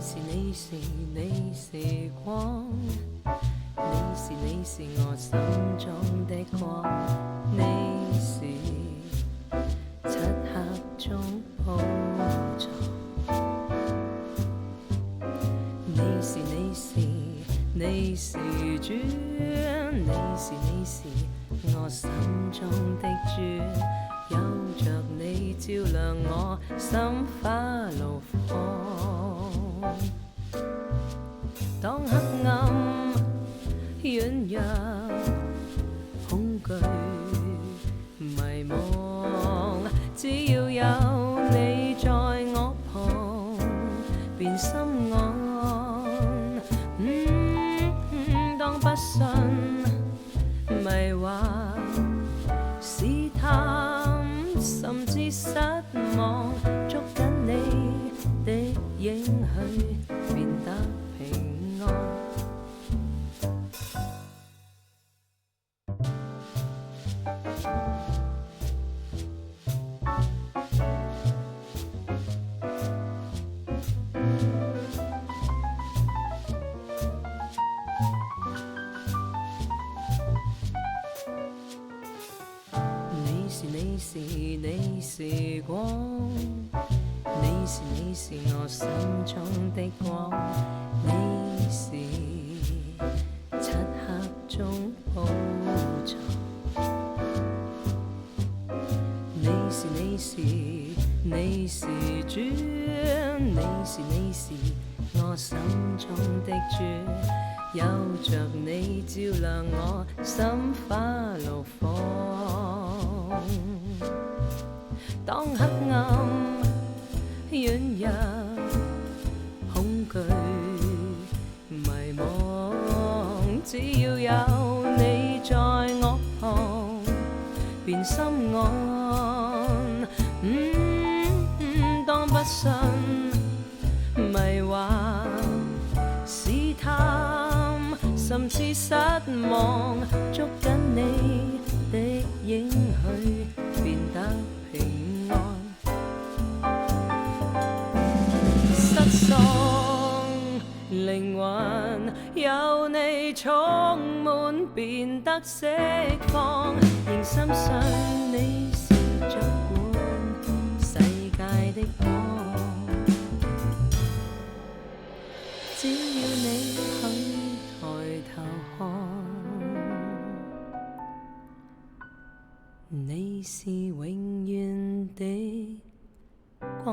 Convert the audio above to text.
你是光，你是我心中的光，你是漆黑中鋪藏，你是主，你是我心中的主，有着你照亮我心花路況。當黑暗軟弱、恐懼、迷惘，只要有你在我旁，便心安。當不信、迷惑、試探，甚至失望，捉緊你的應許，變得平安。你是光，你是我心中的光，你是漆黑中鋪藏，你是主，你是我心中的主，有着你照亮我心花路況。當黑暗軟弱、恐懼、迷惘，只要有你在我旁，便心安。當不信、迷惑、試探，甚至失望，捉緊你的應許，變得平安。失喪靈魂有你充滿，變得釋放，仍深信你是掌管世界的光。只要你肯抬頭看，你是永遠的光。